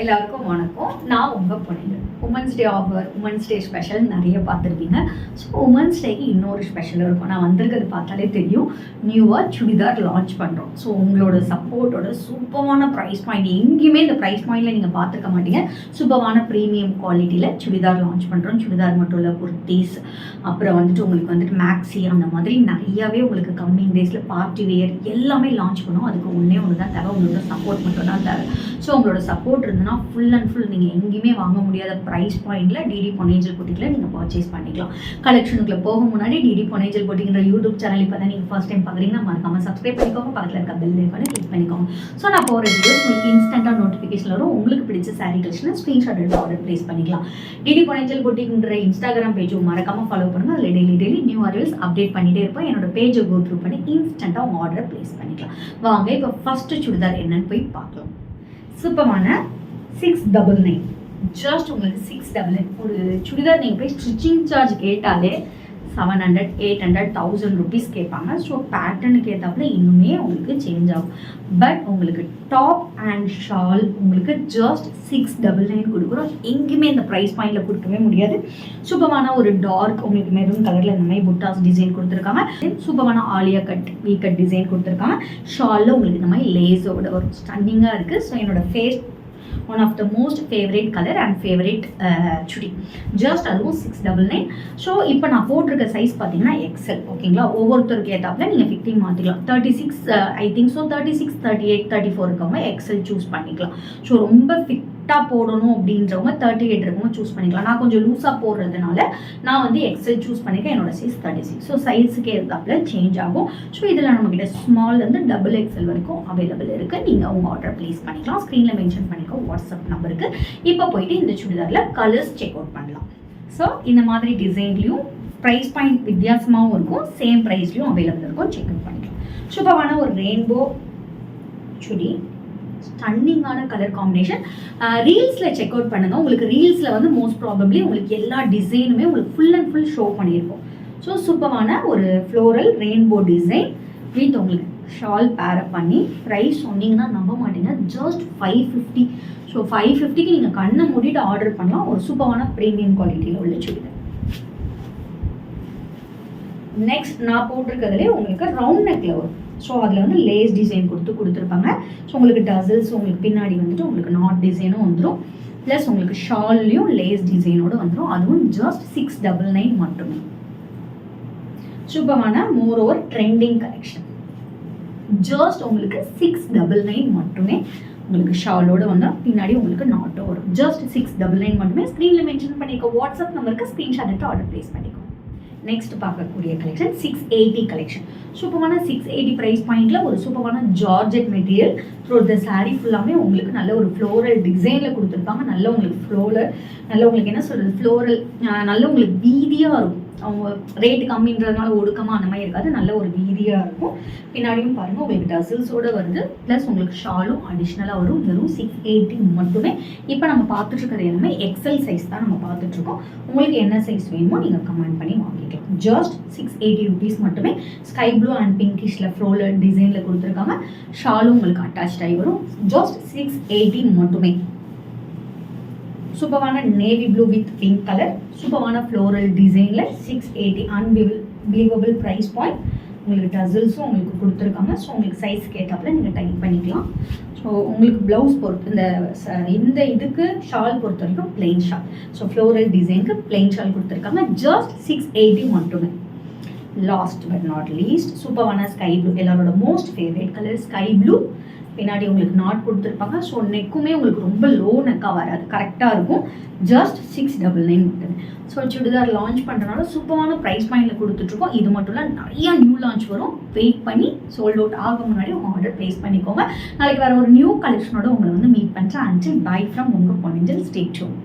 எல்லாருக்கும் வணக்கம். நான் உங்கள் பொண்ணு. Women's day offer, women's day special நிறைய பார்த்துருப்பீங்க. ஸோ உமன்ஸ் டேக்கு இன்னொரு ஸ்பெஷல் இருக்கும். நான் வந்திருக்கிறது பார்த்தாலே தெரியும், நியூவாக சுடிதார் லான்ச் பண்ணுறோம். ஸோ உங்களோட சப்போர்ட்டோட சூப்பரான ப்ரைஸ் பாயிண்ட், எங்கேயுமே இந்த ப்ரைஸ் பாயிண்டில் நீங்கள் பார்த்துருக்க மாட்டீங்க. சூப்பரான ப்ரீமியம் குவாலிட்டியில் சுடிதார் லான்ச் பண்ணுறோம். சுடிதார் மட்டும் இல்லை, குர்த்தீஸ், அப்புறம் உங்களுக்கு மேக்ஸி, அந்த மாதிரி நிறையாவே உங்களுக்கு கம்மிங் டேஸில் பார்ட்டி வேர் எல்லாமே லான்ச் பண்ணுவோம். அதுக்கு ஒன்று தான் தேவை, உங்களோட சப்போர்ட் மட்டும் தான் தேவை. ஸோ உங்களோட சப்போர்ட் இருந்ததுன்னா ஃபுல் அண்ட் ஃபுல் நீங்கள் எங்கேயுமே வாங்க முடியாத ப்ரைஸ் பாயிண்டில் டிடி பொன்னேஞ்சல் பொட்டிக்கில் நீங்கள் பர்ச்சேஸ் பண்ணிக்கலாம். கலெக்ஷனுக்குள்ள போக முன்னாடி டிடி பொன்னேஞ்சல் பொட்டிக்கிற யூடியூப் சேனல் இப்போ தான் நீங்கள் ஃபர்ஸ்ட் டைம் பார்க்குறீங்கன்னா மறக்காமல் சப்ஸ்கிரைப் பண்ணிக்கோங்க. பக்கத்தில் இருக்க பெல் ஐக்கானை கிளிக் பண்ணிக்கோங்க. ஸோ நான் போகிற வீடியோஸ் உங்களுக்கு இன்ஸ்டன்ட்டாக நோட்டிஃபிகேஷன் வரும். உங்களுக்கு பிடிச்ச சாரீ கலெக்ஷனை ஸ்க்ரீன்ஷாட் எடுத்து ஆர்டர் ப்ளேஸ் பண்ணிக்கலாம். டிடி பொன்னேஞ்சல் பொட்டிக்கிற இன்ஸ்டாகிராம் பேஜும் மறக்காமல் ஃபாலோ பண்ணுங்கள். அதில் டெய்லி நியூ அரைவல்ஸ் அப்டேட் பண்ணிகிட்டே இருப்போம். என்னோட பேஜை கோ த்ரூ பண்ணி இன்ஸ்டன்ட்டாக உங்கள் ஆர்டரை ப்ளேஸ் பண்ணிக்கலாம். வாங்க இப்போ ஃபஸ்ட்டு சுடிதார் என்னன்னு போய் பார்க்கலாம். சூப்பரான 699, ஜஸ்ட் உங்களுக்கு 699. ஒரு சுடிதார் நீங்கள் போய் ஸ்டிச்சிங் சார்ஜ் கேட்டாலே 700, 800, 1000 rupees கேட்பாங்க. ஸோ பேட்டர்னுக்கு ஏற்றாப்புல இன்னுமே உங்களுக்கு சேஞ்ச் ஆகும். பட் உங்களுக்கு டாப் அண்ட் ஷால் உங்களுக்கு ஜஸ்ட் 699 கொடுக்குறோம். எங்கேயுமே இந்த ப்ரைஸ் பாயிண்டில் கொடுக்கவே முடியாது. சூப்பரான ஒரு டார்க் உங்களுக்கு மெரூன் கலரில் இந்த மாதிரி புட்டாஸ் டிசைன் கொடுத்துருக்காங்க. சூப்பரான Alia cut, V cut design கொடுத்துருக்காங்க. ஷாலில் உங்களுக்கு இந்த மாதிரி லேஸோட ஒரு ஸ்டன்னிங்காக இருக்குது. ஸோ என்னோட face one of the most favourite colour and favourite chudi. Just அதுவும் 699. ஸோ இப்போ நான் போட்டிருக்க சைஸ் பார்த்தீங்கன்னா எக்ஸல். ஓகேங்களா, ஒவ்வொருத்தருக்கு ஏற்றாப்புல நீங்கள் ஃபிட்டிங் மாற்றிக்கலாம். 36 ஐ திங்க் ஸோ 36, 38, 34 இருக்கவங்க எக்ஸல் சூஸ் பண்ணிக்கலாம். ஸோ ரொம்ப ஃபிட்டாக போடணும் அப்படின்றவங்க 38 இருக்கவங்க சூஸ் பண்ணிக்கலாம். நான் கொஞ்சம் லூஸாக போடுறதுனால நான் எக்ஸல் சூஸ் பண்ணிக்க. என்னோட சைஸ் 36. ஸோ சைஸுக்கு ஏற்றாப்புல சேஞ்ச் ஆகும். ஸோ இதில் நம்மக்கிட்ட ஸ்மால்லேருந்து டபுள் எக்ஸல் வரைக்கும் அவைலபிள் இருக்குது. நீங்கள் உங்கள் ஆர்டர் ப்ளேஸ் பண்ணிக்கலாம். ஸ்க்ரீனில் மென்ஷன் பண்ணிக்கோ வாட்ஸ்அப் நம்பருக்கு. இப்போ போயிட்டு இந்த சுடிதாரில் கலர்ஸ் செக் அவுட் பண்ணலாம். ஸோ இந்த மாதிரி டிசைன்லையும் ப்ரைஸ் பாயிண்ட் வித்தியாசமாகவும் இருக்கும், சேம் ப்ரைஸ்லையும் அவைலபிள் இருக்கும். செக் அவுட் பண்ணிக்கலாம். சூப்பரான ஒரு ரெயின்போ சுடி, ஸ்டன்னிங்கான கலர் காம்பினேஷன். ரீல்ஸில் செக் அவுட் பண்ணுங்க. உங்களுக்கு ரீல்ஸில் மோஸ்ட் ப்ராபப்ளி உங்களுக்கு எல்லா டிசைனுமே உங்களுக்கு ஃபுல் அண்ட் ஃபுல் ஷோ பண்ணியிருக்கோம். ஸோ சூப்பரான ஒரு ஃப்ளோரல் ரெயின்போ டிசைன் வித் உங்களுக்கு ஷால் பேரப் பண்ணி ப்ரைஸ் சொன்னீங்கன்னா நம்ப மாட்டீங்க, ஜஸ்ட் 550. ஸோ 550க்கு நீங்கள் கண்ணை மூடிட்டு ஆர்டர் பண்ணலாம். ஒரு சூப்பரான ப்ரீமியம் குவாலிட்டியில் உள்ள சுடிதார். நெக்ஸ்ட் நான் போட்டிருக்கிறதுலே உங்களுக்கு ரவுண்ட் நெக்கில் வரும். ஸோ அதில் லேஸ் டிசைன் கொடுத்துருப்பாங்க. ஸோ உங்களுக்கு டசல்ஸ் உங்களுக்கு பின்னாடி உங்களுக்கு நாட் டிசைனும் வந்துடும். ப்ளஸ் உங்களுக்கு ஷால்லையும் லேஸ் டிசைனோடு வந்துடும். அதுவும் ஜஸ்ட் 699 மட்டுமே. சூப்பரான more over trending collection. Just உங்களுக்கு 699 மட்டுமே. உங்களுக்கு ஷாலோடு வந்தால் பின்னாடி உங்களுக்கு நாட்டோ வரும். ஜஸ்ட் 699 மட்டுமே. ஸ்க்ரீனில் மென்ஷன் பண்ணிக்க வாட்ஸ்அப் நம்பருக்கு ஸ்க்ரீன்ஷாட் எடுத்து ஆர்டர் ப்ளேஸ் பண்ணிக்கோ. நெக்ஸ்ட் பார்க்கக்கூடிய கலெக்ஷன் 680 கலெக்ஷன். சூப்பரான 680 ப்ரைஸ் பாயிண்டில் ஒரு சூப்பரான georgette material. Through the sari ஃபுல்லாமே உங்களுக்கு நல்ல ஒரு ஃப்ளோரல் டிசைனில் கொடுத்துருப்பாங்க. நல்ல உங்களுக்கு உங்களுக்கு என்ன சொல்கிறது, ஃப்ளோரல் நல்ல உங்களுக்கு வீதியாக இருக்கும். அவங்க ரேட்டு கம்மின்றதுனால ஒடுக்கமாக அந்த மாதிரி இருக்காது, நல்ல ஒரு வீதியாக இருக்கும். பின்னாடியும் பாருங்கள் உங்களுக்கு டசில்ஸோடு வருது. ப்ளஸ் உங்களுக்கு ஷாலும் அடிஷ்னலாக வரும். வெறும் 680 மட்டுமே. இப்போ நம்ம பார்த்துட்ருக்கிறது எல்லாமே எக்ஸல் சைஸ் தான் நம்ம பார்த்துட்ருக்கோம். உங்களுக்கு என்ன சைஸ் வேணுமோ நீங்கள் கமெண்ட் பண்ணி வாங்கிக்கலாம். ஜஸ்ட் 680 rupees மட்டுமே. ஸ்கை ப்ளூ அண்ட் பிங்கிஷில் ஃப்ளோரல் டிசைனில் கொடுத்துருக்காங்க. ஷாலும் உங்களுக்கு அட்டாச் ஆகி வரும். ஜஸ்ட் 680 மட்டுமே. சூப்பரான navy blue with pink colour, சூப்பரான ஃப்ளோரல் டிசைனில் 680. Unbelievable price point. உங்களுக்கு டசல்ஸும் உங்களுக்கு கொடுத்துருக்காங்க. ஸோ உங்களுக்கு சைஸ் கேட்டாப்புல நீங்கள் டைப் பண்ணிக்கலாம். ஸோ உங்களுக்கு ப்ளவுஸ் பொறுத்து இந்த இதுக்கு ஷால் பொறுத்த வரைக்கும் பிளெயின் ஷால். ஸோ ஃப்ளோரல் டிசைனுக்கு பிளெயின் ஷால் கொடுத்துருக்காங்க. ஜஸ்ட் 680 மட்டுமே. லாஸ்ட் பட் நாட் லீஸ்ட் சூப்பரான ஸ்கை ப்ளூ, எல்லாரோட most favourite colour sky blue. பின்னாடி உங்களுக்கு நாட் கொடுத்துருப்பாங்க. ஸோ நெக்குமே உங்களுக்கு ரொம்ப லோ நெக்காக வராது, கரெக்டாக இருக்கும். ஜஸ்ட் 699 மட்டுமே. ஸோ சுடிதார் லான்ச் பண்ணுறதுனால சூப்பரான ப்ரைஸ் பாயிண்டில் கொடுத்துட்ருக்கோம். இது மட்டும் இல்லை, நிறையா நியூ லான்ச் வரும். வெயிட் பண்ணி சோல்ட் அவுட் ஆக முன்னாடி உங்கள் ஆர்டர் ப்ளேஸ் பண்ணிக்கோங்க. நாளைக்கு வேறு ஒரு நியூ கலெக்ஷனோட உங்களை மீட் பண்ணுறேன். அண்டில் பை ஃப்ரம் உங்கள் பொன்னேஞ்சல். Stay tune.